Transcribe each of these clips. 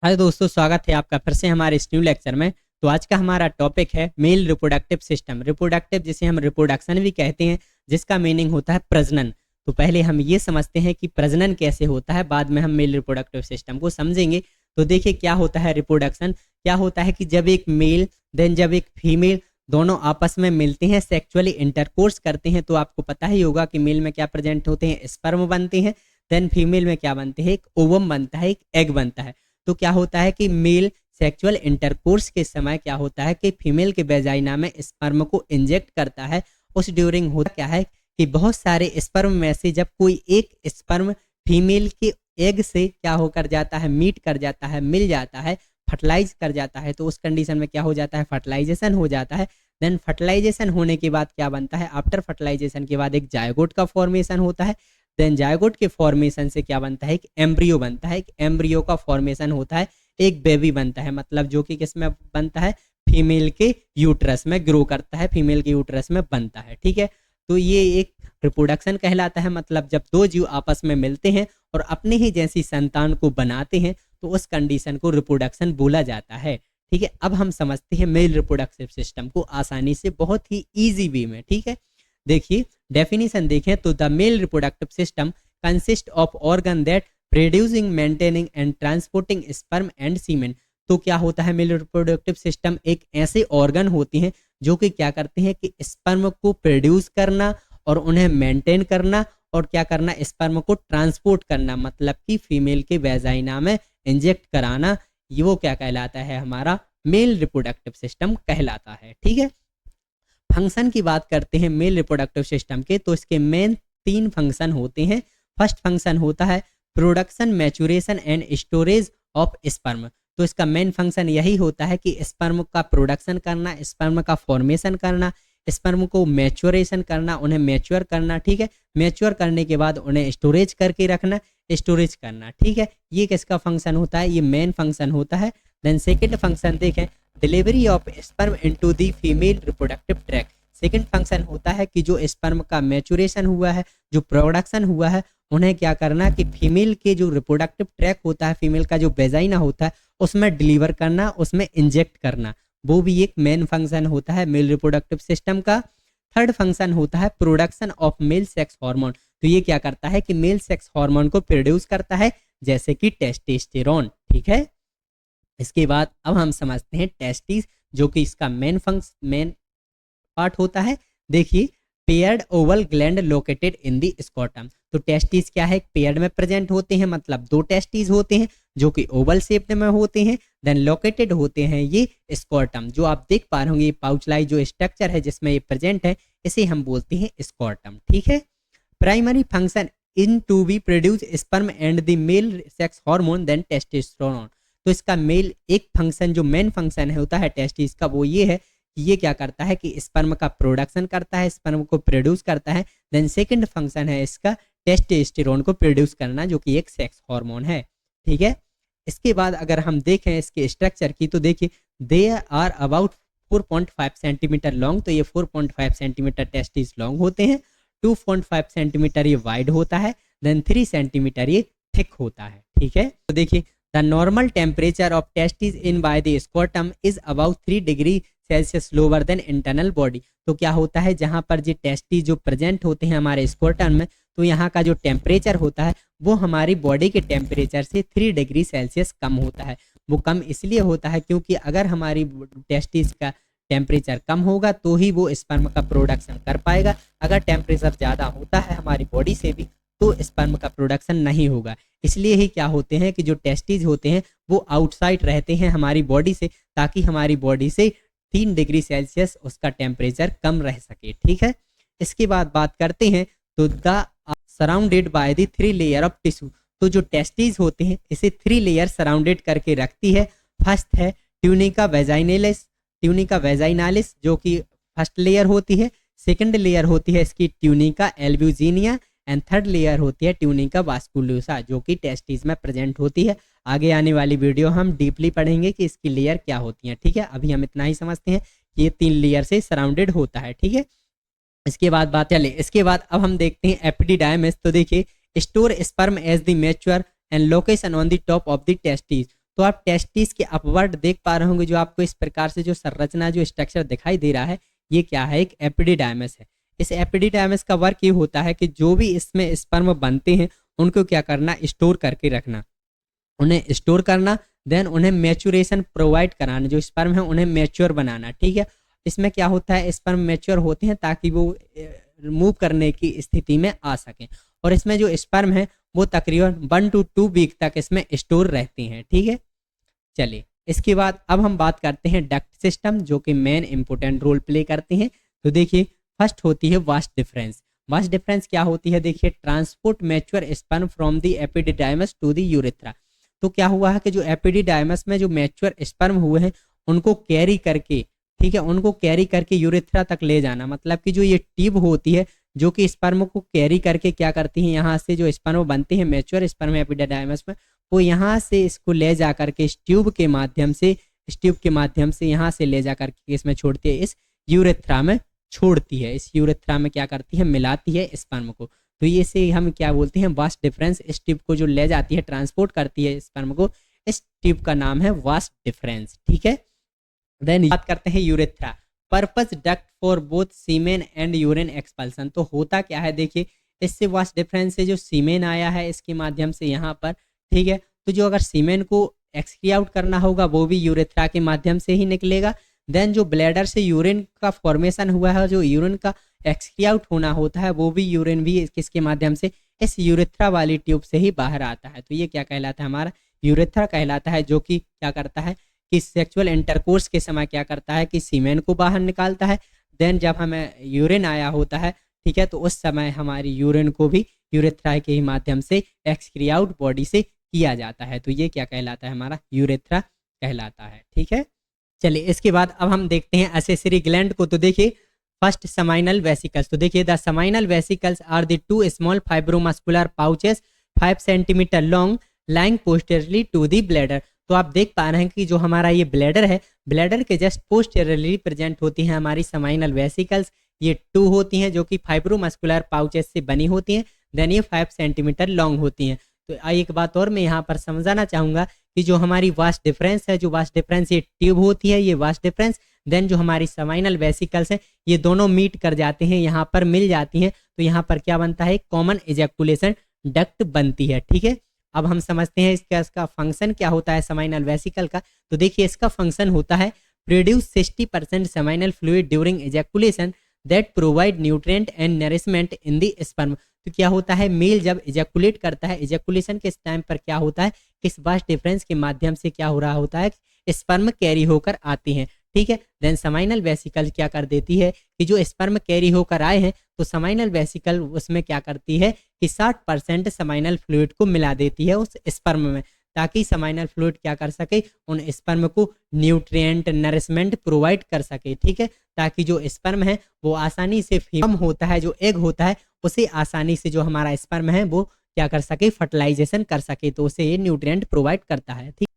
हाय दोस्तों, स्वागत है आपका फिर से हमारे इस न्यू लेक्चर में। तो आज का हमारा टॉपिक है मेल रिप्रोडक्टिव सिस्टम। रिप्रोडक्टिव जिसे हम रिप्रोडक्शन भी कहते हैं, जिसका मीनिंग होता है प्रजनन। तो पहले हम ये समझते हैं कि प्रजनन कैसे होता है, बाद में हम मेल रिप्रोडक्टिव सिस्टम को समझेंगे। तो देखिए क्या होता है रिप्रोडक्शन। क्या होता है कि जब एक मेल देन जब एक फीमेल दोनों आपस में मिलते हैं, सेक्सुअली इंटरकोर्स करते हैं, तो आपको पता ही होगा कि मेल में क्या प्रेजेंट होते हैं, स्पर्म बनते हैं। देन फीमेल में क्या बनते हैं, एक ओवम बनता है, एक एग बनता है। तो क्या होता है कि मेल सेक्सुअल इंटरकोर्स के समय क्या होता है कि फीमेल के वेजाइना में स्पर्म को इंजेक्ट करता है। उस ड्यूरिंग होता क्या है कि बहुत सारे स्पर्म में से जब कोई एक स्पर्म फीमेल के एग से क्या होकर जाता है, मीट कर जाता है, मिल जाता है, फर्टिलाइज कर जाता है, तो उस कंडीशन में क्या हो जाता है, फर्टिलाइजेशन हो जाता है। देन फर्टिलाइजेशन होने के बाद क्या बनता है, आफ्टर फर्टिलाइजेशन के बाद एक जायगोट का फॉर्मेशन होता है। देन जायगोट के फॉर्मेशन से क्या बनता है, एक एम्ब्रियो बनता है। एक एम्ब्रियो का फॉर्मेशन होता है, एक बेबी बनता है, मतलब जो कि किस में बनता है, फीमेल के यूट्रस में ग्रो करता है, फीमेल के यूट्रस में बनता है। ठीक है, तो ये एक रिप्रोडक्शन कहलाता है। मतलब जब दो जीव आपस में मिलते हैं और अपने ही जैसी संतान को बनाते हैं, तो उस कंडीशन को रिप्रोडक्शन बोला जाता है। ठीक है, अब हम समझते हैं मेल रिप्रोडक्टिव सिस्टम को आसानी से, बहुत ही ईजी वे में। ठीक है, देखिए डेफिनेशन देखें तो the male reproductive system consist of organ that producing, maintaining and transporting sperm and semen. तो क्या होता है, मेल रिप्रोडक्टिव सिस्टम एक ऐसे ऑर्गन होते हैं जो कि क्या करते हैं कि स्पर्म को प्रोड्यूस करना और उन्हें मेंटेन करना, और क्या करना, स्पर्म को ट्रांसपोर्ट करना, मतलब कि फीमेल के वेजाइना में इंजेक्ट कराना। ये वो क्या कहलाता है, हमारा मेल रिप्रोडक्टिव सिस्टम कहलाता है। ठीक है, फंक्शन की बात करते हैं मेल रिप्रोडक्टिव सिस्टम के, तो इसके मेन तीन फंक्शन होते हैं। फर्स्ट फंक्शन होता है production, maturation and storage of sperm. तो इसका मेन फंक्शन यही होता है कि स्पर्म का प्रोडक्शन करना, स्पर्म का फॉर्मेशन करना, स्पर्म को मैच्योरेशन करना, उन्हें मैच्योर करना। ठीक है, मैच्योर करने के बाद उन्हें स्टोरेज करके रखना, स्टोरेज करना। ठीक है, ये किसका फंक्शन होता है, ये मेन फंक्शन होता है। देन सेकेंड फंक्शन देखें, delivery of sperm into the female reproductive tract. Second function होता है कि जो स्पर्म का मैचुरेशन हुआ है, जो प्रोडक्शन हुआ है, उन्हें क्या करना कि फीमेल के जो रिप्रोडक्टिव ट्रैक होता है, फीमेल का जो वेजाइना होता है, उसमें डिलीवर करना, उसमें इंजेक्ट करना। वो भी एक मेन फंक्शन होता है मेल रिप्रोडक्टिव सिस्टम का। थर्ड फंक्शन होता है production of male sex hormone. तो ये क्या करता है कि मेल सेक्स हार्मोन को प्रोड्यूस करता है, जैसे कि टेस्टोस्टेरोन। ठीक है, इसके बाद अब हम समझते हैं टेस्टिस, जो कि इसका मेन पार्ट होता है। देखिए, paired Oval gland located in the scrotum. तो टेस्टिस क्या है, पेयर्ड में प्रेजेंट होते हैं, मतलब दो टेस्टिस होते हैं जो कि ओवल शेप्ड में होते हैं। देन लोकेटेड होते हैं ये स्कॉटम, जो आप देख पा रहे होंगे, पाउच लाइक जो स्ट्रक्चर है जिसमें ये प्रेजेंट है, इसे हम बोलते हैं स्कॉटम। ठीक है, primary function in to be produce sperm and the male sex hormone then testosterone. तो इसका मेल एक फंक्शन, जो मेन फंक्शन है होता है टेस्टिस का, वो ये है कि ये क्या करता है कि स्पर्म का प्रोडक्शन करता है, स्पर्म को प्रोड्यूस करता है। देन सेकंड फंक्शन है इसका टेस्टोस्टेरोन को प्रोड्यूस करना, जो कि एक सेक्स हार्मोन है। ठीक है, इसके बाद अगर हम देखें इसके स्ट्रक्चर की, तो देखिए they are about 4.5 centimetre long. तो ये 4.5 सेंटीमीटर टेस्टिस लॉन्ग होते हैं, 2.5 सेंटीमीटर ये वाइड होता है, देन 3 सेंटीमीटर ये थिक होता है। ठीक है, तो देखिए the normal temperature of testis in by the scrotum is about 3 degree Celsius lower than internal body. तो क्या होता है, जहाँ पर जो टेस्टी जो प्रेजेंट होते हैं हमारे स्कॉटम में, तो यहाँ का जो टेम्परेचर होता है वो हमारी बॉडी के टेम्परेचर से 3 डिग्री सेल्सियस कम होता है। वो कम इसलिए होता है क्योंकि अगर हमारी टेस्टिस का टेम्परेचर कम होगा तो ही वो स्पर्म का प्रोडक्शन कर पाएगा। अगर टेम्परेचर ज़्यादा होता है हमारी बॉडी से भी, तो स्पर्म का प्रोडक्शन नहीं होगा। इसलिए ही क्या होते हैं कि जो टेस्टिस होते हैं वो आउटसाइड रहते हैं हमारी बॉडी से, ताकि हमारी बॉडी से 3 डिग्री सेल्सियस उसका टेम्परेचर कम रह सके। ठीक है, इसके बाद बात करते हैं तो the surrounded by the 3 layer of tissue. तो जो टेस्टिस होते हैं इसे 3 लेयर सराउंडेड करके रखती है। फर्स्ट है ट्यूनिका वेजाइनालिस, ट्यूनिका वेजाइनालिस जो कि फर्स्ट लेयर होती है। सेकंड लेयर होती है इसकी tunica albuginea, and third layer होती है ट्यूनिका वास्कुलोसा, जो कि टेस्टिस में प्रेजेंट होती है। आगे आने वाली वीडियो हम डीपली पढ़ेंगे कि इसकी लेयर क्या होती हैं। ठीक है, अभी हम इतना ही समझते हैं कि ये 3 लेयर से सराउंडेड होता है। ठीक है, इसके बाद बात चले, इसके बाद अब हम देखते हैं एपिडिडाइमिस। तो देखिए, store sperm as the mature and location on the top of the testis. तो आप टेस्टिस के अपवर्ड देख पा रहे होंगे, जो आपको इस प्रकार से जो संरचना जो स्ट्रक्चर दिखाई दे रहा है, ये क्या है, एक एपिडिडाइमस है। इस एपिडिडाइमस का वर्क ये होता है कि जो भी इसमें स्पर्म बनते हैं उनको क्या करना, स्टोर करके रखना, उन्हें स्टोर करना, देन उन्हें मैच्योरेशन प्रोवाइड कराना, जो स्पर्म है उन्हें मैच्योर बनाना, ठीक है। इसमें क्या होता है, स्पर्म मैच्योर होते हैं ताकि वो मूव करने की स्थिति में आ सकें, और इसमें जो स्पर्म है वो तकरीबन 1 to 2 वीक तक इसमें स्टोर रहती हैं, ठीक है। चलिए इसके बाद अब हम बात करते हैं डक्ट सिस्टम, जो कि मेन इंपोर्टेंट रोल प्ले करते हैं। तो देखिए फर्स्ट होती है वास्ट डिफरेंस। वास्ट डिफरेंस क्या होती है, देखिए transport mature sperm from the epididymis to the urethra. तो क्या हुआ है कि जो एपिडिडाइमस में जो मैच्योर स्पर्म हुए हैं उनको कैरी करके, ठीक है, उनको कैरी करके यूरेथ्रा तक ले जाना, मतलब कि जो ये ट्यूब होती है जो कि स्पर्म को कैरी करके क्या करती है, यहाँ से जो स्पर्म बनते हैं मैच्योर स्पर्म एपिडिडाइमस में, वो यहाँ से इसको ले जा करके इस ट्यूब के माध्यम से यहाँ से ले जा करके इसमें छोड़ती है, इस यूरेथ्रा में छोड़ती है, इस यूरेथ्रा में क्या करती है, मिलाती है स्पर्म को। तो ये से हम क्या बोलते हैं, वास्ट डिफरेंस। इस ट्यूब को जो ले जाती है, ट्रांसपोर्ट करती है स्पर्म को, इस ट्यूब का नाम है वास्ट डिफरेंस, ठीक है। देन बात करते हैं urethra, purpose duct for both semen and urine expulsion. तो होता क्या है, देखिए इससे वास्ट डिफरेंस से जो सीमेन आया है इसके माध्यम से यहाँ पर, ठीक है, तो जो अगर सीमेन को एक्सक्री आउट करना होगा वो भी यूरेथ्रा के माध्यम से ही निकलेगा। देन जो ब्लैडर से यूरिन का फॉर्मेशन हुआ है, जो यूरिन का एक्सक्री आउट होना होता है, वो भी यूरिन भी किसके माध्यम से, इस यूरेथ्रा वाली ट्यूब से ही बाहर आता है। तो ये क्या कहलाता है, हमारा यूरेथ्रा कहलाता है, जो कि क्या करता है कि सेक्सुअल इंटरकोर्स के समय क्या करता है कि सीमेन को बाहर निकालता है। देन जब हमें यूरिन आया होता है, ठीक है, तो उस समय हमारी यूरिन को भी यूरेथ्रा के ही माध्यम से एक्सक्री आउट बॉडी से किया जाता है। तो ये क्या कहलाता है, हमारा यूरेथ्रा कहलाता है, ठीक है। चलिए इसके बाद अब हम देखते हैं एसेसरी ग्लैंड को। तो देखिए फर्स्ट समाइनल वेसिकल्स। तो देखिए the seminal vesicles are the 2 small fibromuscular pouches 5 centimetre long lying posteriorly to the bladder. तो आप देख पा रहे हैं कि जो हमारा ये ब्लैडर है, ब्लैडर के जस्ट पोस्टेरली प्रेजेंट होती हैं हमारी समाइनल वेसिकल्स। ये 2 होती हैं जो कि फाइब्रोमस्कुलर पाउचेस से बनी होती हैं। देन ये 5 सेंटीमीटर लॉन्ग होती हैं। तो एक बात और मैं यहाँ पर समझाना चाहूँगा कि जो हमारी वास्ट डिफरेंस है, जो वास्ट डिफरेंस ये ट्यूब होती है, ये वास्ट डिफरेंस, देन जो हमारी समाइनल वेसिकल्स हैं, ये दोनों मीट कर जाते हैं, यहाँ पर मिल जाती हैं। तो यहाँ पर क्या बनता है, कॉमन इजैकुलेशन डक्ट बनती है, ठीक है। अब हम समझते हैं इसका फंक्शन क्या होता है समाइनल वेसिकल का। तो देखिए इसका फंक्शन होता है produce 60% seminal fluid during ejaculation that provide nutrient and nourishment in the sperm. तो क्या होता है, मेल जब इजैकुलेट करता है, इजैकुलेशन के टाइम पर क्या होता है, इस वास्ट डिफरेंस के माध्यम से क्या हो रहा होता है, स्पर्म कैरी होकर आती हैं, ठीक है। देन समाइनल वेसिकल क्या कर देती है कि जो स्पर्म कैरी होकर आए हैं, तो समाइनल वेसिकल उसमें क्या करती है कि 60% समाइनल फ्लूइड को मिला देती है उस स्पर्म में, ताकि समाइनल फ्लूइड क्या कर सके, उन स्पर्म को न्यूट्रिएंट नरिशमेंट प्रोवाइड कर सके, ठीक है, ताकि जो स्पर्म है वो आसानी से फीम होता है, जो एग होता है उसे आसानी से जो हमारा स्पर्म है वो क्या कर सके, फर्टिलाइजेशन कर सके, तो उसे ये न्यूट्रिएंट प्रोवाइड करता है, ठीक।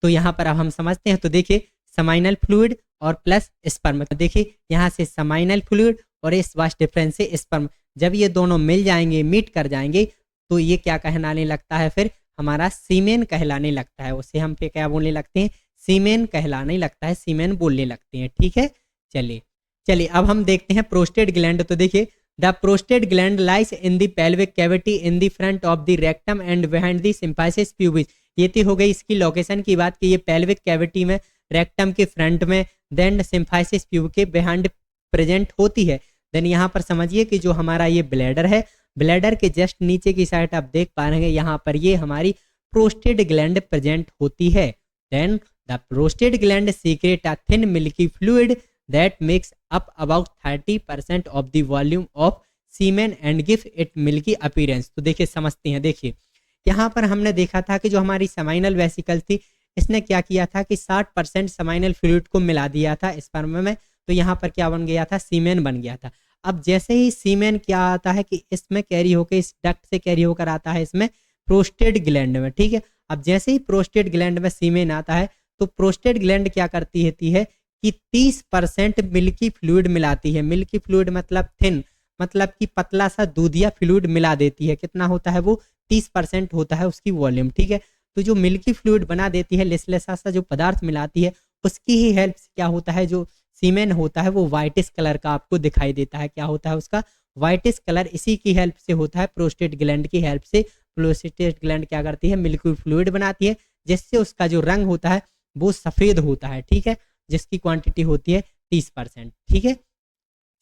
तो यहाँ पर अब हम समझते हैं। तो देखिए समाइनल फ्लूइड और प्लस स्पर्म, तो देखिए यहाँ से समाइनल फ्लूइड और इस वास्ट डिफरेंस से स्पर्म, जब ये दोनों मिल जाएंगे, मीट कर जाएंगे, तो ये क्या कहलाने लगता है, फिर हमारा सीमेन कहलाने लगता है। उसे हम पे क्या बोलने लगते हैं, सीमेन कहलाने लगता है, सीमेन बोलने लगते हैं, ठीक है। चलिए अब हम देखते हैं प्रोस्टेट ग्लैंड। तो देखिए the prostate gland lies in the pelvic cavity in the front of the rectum and behind the symphysis pubis. ये तो हो गई इसकी लोकेशन की बात कि ये पेल्विक कैविटी में, रेक्टम के फ्रंट में, देन सिम्फाइसिस प्यूब के बिहाइंड प्रेजेंट होती है। देन यहाँ पर समझिए कि जो हमारा ये ब्लैडर है, ब्लैडर के जस्ट नीचे की साइड आप देख पा रहे हैं, यहाँ पर ये हमारी प्रोस्टेट ग्लैंड प्रेजेंट होती है। Then the prostate gland secrete a thin milky fluid that makes up about 30% of the volume of semen and give it milky appearance. तो देखिए समझते हैं, देखिए यहाँ पर हमने देखा था कि जो हमारी समाइनल वेसिकल थी, इसने क्या किया था कि 60% समाइनल फ्लूइड को मिला दिया था स्पर्म में। तो यहाँ पर क्या बन गया था, सीमेन बन गया था। अब जैसे ही सीमेन क्या आता है कि इसमें कैरी होकर, इस डक्ट से कैरी होकर आता है इसमें प्रोस्टेट ग्लैंड में, ठीक है। अब जैसे ही प्रोस्टेट ग्लैंड में सीमेन आता है, तो प्रोस्टेट ग्लैंड क्या करती है कि 30% मिल्की फ्लूइड मिलाती है। मिल्की फ्लूइड मतलब थिन, मतलब कि पतला सा दूधिया फ्लूइड मिला देती है। कितना होता है वो, 30% होता है उसकी वॉल्यूम, ठीक है। तो जो मिल्की फ्लूइड बना देती है, लिसलेसा सा जो पदार्थ मिलाती है, उसकी ही हेल्प से क्या होता है, जो सीमेन होता है वो व्हाइटिश कलर का आपको दिखाई देता है। क्या होता है उसका, व्हाइटिश कलर। इसी की हेल्प से होता है, प्रोस्टेट ग्लैंड की हेल्प से प्रोस्टेट ग्लैंड क्या करती है, मिल्की फ्लूइड बनाती है, जिससे उसका जो रंग होता है वो सफेद होता है। ठीक है, जिसकी क्वांटिटी होती है 30%। ठीक है,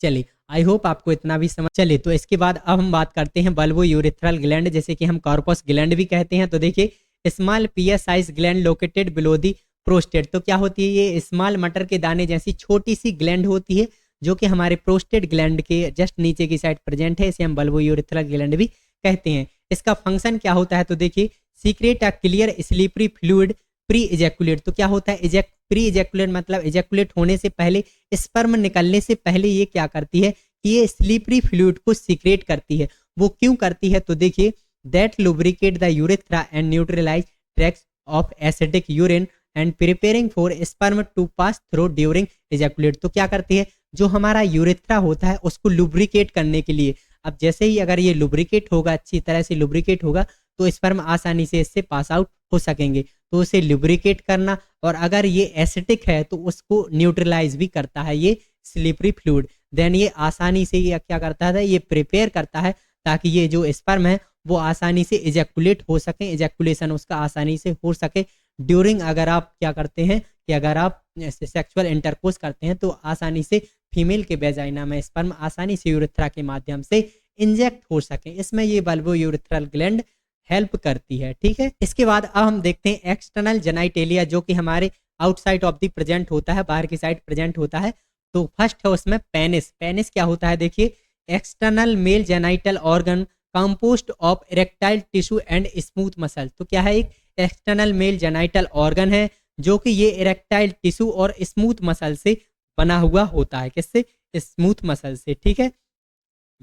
चलिए आई होप आपको इतना भी समझ। चलिए तो इसके बाद अब हम बात करते हैं बल्बो यूरेथ्रल ग्लैंड, जैसे कि हम कॉर्पस ग्लैंड भी कहते हैं। तो देखिए small PS size gland located below the prostate. तो क्या होती है, ये स्मॉल मटर के दाने जैसी छोटी सी ग्लैंड होती है, जो कि हमारे प्रोस्टेट ग्लैंड के जस्ट नीचे की साइड प्रेजेंट है। इसे हम बल्बो यूरेथ्रल ग्लैंड भी कहते हैं। इसका फंक्शन क्या होता है, तो देखिए secret a clear slippery fluid pre ejaculate. तो क्या होता है, प्री इजैकुलेट मतलब इजैकुलेट होने से पहले, स्पर्म निकलने से पहले ये क्या करती है कि ये स्लीपरी फ्लूइड को सीक्रेट करती है। वो क्यों करती है, तो देखिए that lubricate the urethra and neutralise traces of acidic urine and preparing for sperm to pass through during ejaculate. तो क्या करती है, जो हमारा यूरेथ्रा होता है उसको लुब्रिकेट करने के लिए, अब जैसे ही अगर ये लुब्रिकेट होगा, अच्छी तरह से लुब्रिकेट होगा, तो स्पर्म आसानी से इससे पास आउट हो सकेंगे। तो उसे लुब्रिकेट करना, और अगर ये एसिडिक है तो उसको न्यूट्रलाइज भी करता है ये स्लिपरी फ्लूइड। देन ये आसानी से ये क्या करता है, ये प्रिपेयर करता है ताकि ये जो स्पर्म है वो आसानी से इजैकुलेट हो सके, इजैकुलेशन उसका आसानी से हो सके। ड्यूरिंग अगर आप क्या करते हैं कि अगर आप सेक्सुअल इंटरकोर्स करते हैं तो आसानी से फीमेल के वेजाइना में स्पर्म आसानी से यूरेथ्रा के माध्यम से इंजेक्ट हो सके। इसमें ये बल्बो यूरेथ्रल ग्लैंड हेल्प करती है। ठीक है, इसके बाद अब हम देखते हैं एक्सटर्नल जेनाइटेलिया, जो कि हमारे आउटसाइड ऑफ द प्रेजेंट होता है, बाहर की साइड प्रेजेंट होता है। तो फर्स्ट है उसमें पेनिस। पेनिस क्या होता है, देखिए external mail genital organ compost of erectile tissue and smooth muscle. तो क्या है, एक एक्सटर्नल मेल जेनाइटल ऑर्गन है जो कि ये इरेक्टाइल टिश्यू और स्मूथ मसल से बना हुआ होता है। किससे, स्मूथ मसल से। ठीक है,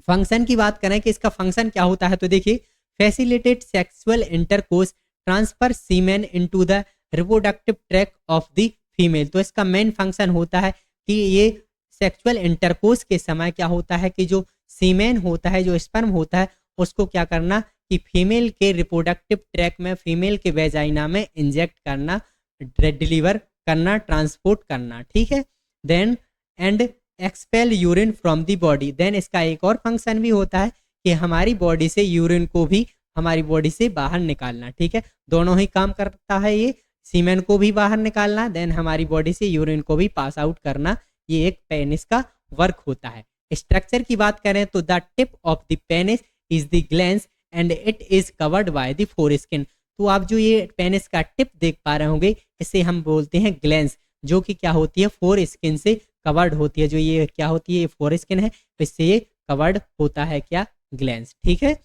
फंक्शन की बात करें कि इसका फंक्शन क्या होता है, तो देखिए facilitate sexual intercourse transfer semen into the reproductive tract of the female. तो इसका मेन फंक्शन होता है कि ये सेक्सुअल इंटरकोर्स के समय क्या होता है कि जो सीमेन होता है, जो स्पर्म होता है, उसको क्या करना कि फीमेल के रिप्रोडक्टिव ट्रैक में, फीमेल के वेजाइना में इंजेक्ट करना, डिलीवर करना, ट्रांसपोर्ट करना। ठीक है, then and expel urine from the body. Then इसका एक और फंक्शन भी होता है कि हमारी बॉडी से यूरिन को भी हमारी बॉडी से बाहर निकालना। ठीक है, दोनों ही काम करता है ये, सीमेन को भी बाहर निकालना, देन हमारी बॉडी से यूरिन को भी पास आउट करना। ये एक पेनिस का वर्क होता है। स्ट्रक्चर की बात करें तो the tip of the penis is the glans and it is covered by the foreskin. तो आप जो ये पेनिस का टिप देख पा रहे होंगे, इसे हम बोलते हैं ग्लैंस, जो कि क्या होती है, फोर स्किन से कवर्ड होती है। जो ये क्या होती है, ये फोर स्किन है, तो इससे ये कवर्ड होता है क्या, ग्लैंस। ठीक है,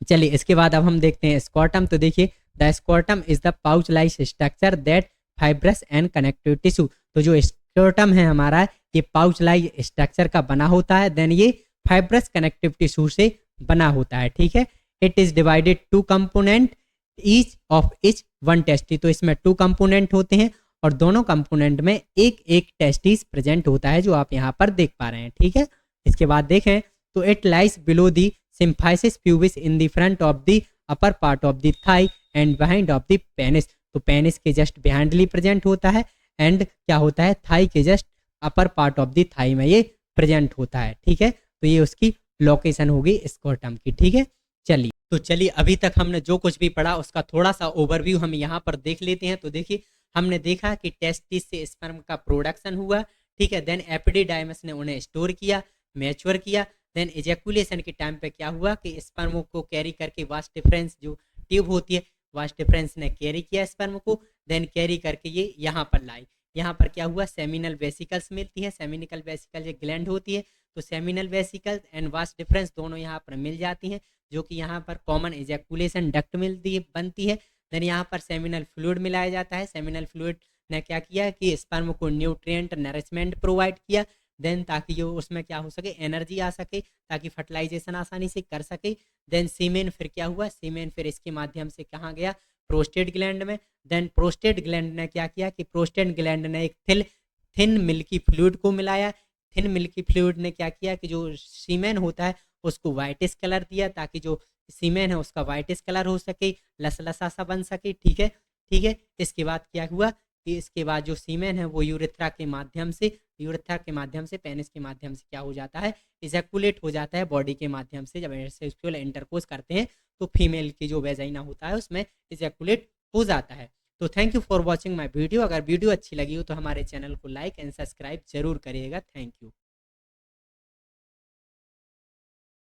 चलिए इसके बाद अब हम देखते हैं स्क्वाटम। तो देखिए the scrotum is the pouch like structure that fibrous and connective tissue. तो जो स्क्वाटम है हमारा, ये पाउच लाइक स्ट्रक्चर का बना होता है, देन ये फाइब्रस कनेक्टिव टिश्यू से बना होता है। ठीक है, it is divided two component each of each one testis. तो इसमें टू कंपोनेंट होते हैं और दोनों कंपोनेंट में एक एक टेस्टिस प्रेजेंट होता है, जो आप यहाँ पर देख पा रहे हैं। ठीक है, इसके बाद देखें तो it lies below the symphysis pubis in the front of the upper part of the thigh and behind of the penis. तो पेनिस के जस्ट बिहाइंडली प्रेजेंट होता है, एंड क्या होता है, थाई के just upper part of the thigh में ये प्रेजेंट होता है। ठीक है, तो ये उसकी लोकेशन होगी स्क्वाटम की। ठीक है, चलिए अभी तक हमने जो कुछ भी पढ़ा उसका थोड़ा सा ओवरव्यू हम यहाँ पर देख लेते हैं। तो देखिए हमने देखा कि टेस्टिस से स्पर्म का प्रोडक्शन हुआ। ठीक है, देन एपिडिडाइमस ने उन्हें स्टोर किया, मैच्योर किया, देन इजैकुलेशन के टाइम पे क्या हुआ कि स्पर्म को कैरी करके वास्ट डिफरेंस जो ट्यूब होती है, वास्ट डिफरेंस ने कैरी किया स्पर्म को, देन कैरी करके ये यहाँ पर लाई। यहाँ पर क्या हुआ, सेमिनल वेसिकल्स मिलती है, सेमिनिकल वेसिकल ये ग्लैंड होती है, तो seminal vesicles and vast difference दोनों यहाँ पर मिल जाती हैं, जो कि यहाँ पर कॉमन इजैकुलेशन डक्ट मिलती है, बनती है। देन यहाँ पर सेमिनल फ्लूइड मिलाया जाता है। सेमिनल फ्लूइड ने क्या किया कि स्पर्म को न्यूट्रिएंट नरिशमेंट प्रोवाइड किया, देन ताकि जो उसमें क्या हो सके, एनर्जी आ सके, ताकि फर्टिलाइजेशन आसानी से कर सके। देन सीमेन फिर क्या हुआ, सीमेन फिर इसके माध्यम से कहाँ गया, प्रोस्टेट ग्लैंड में। देन प्रोस्टेट ग्लैंड ने क्या किया कि प्रोस्टेट ग्लैंड ने एक थिन मिल्की फ्लूइड को मिलाया। थिन मिल्की फ्लूइड ने क्या किया कि जो सीमेन होता है उसको वाइटिश कलर दिया, ताकि जो सीमेन है उसका वाइटिश कलर हो सके, लसलसा सा बन सके, ठीक है। ठीक है, इसके बाद क्या हुआ कि इसके बाद जो सीमेन है वो यूरेथ्रा के माध्यम से पेनिस के माध्यम से क्या हो जाता है, इजैकुलेट हो जाता है बॉडी के माध्यम से। जब सेक्सुअल इंटरकोर्स करते हैं तो फीमेल की जो वेजाइना होता है उसमें इजैकुलेट हो जाता है। तो thank you for watching my video. अगर वीडियो अच्छी लगी हो तो हमारे चैनल को लाइक एंड सब्सक्राइब जरूर करिएगा। Thank you.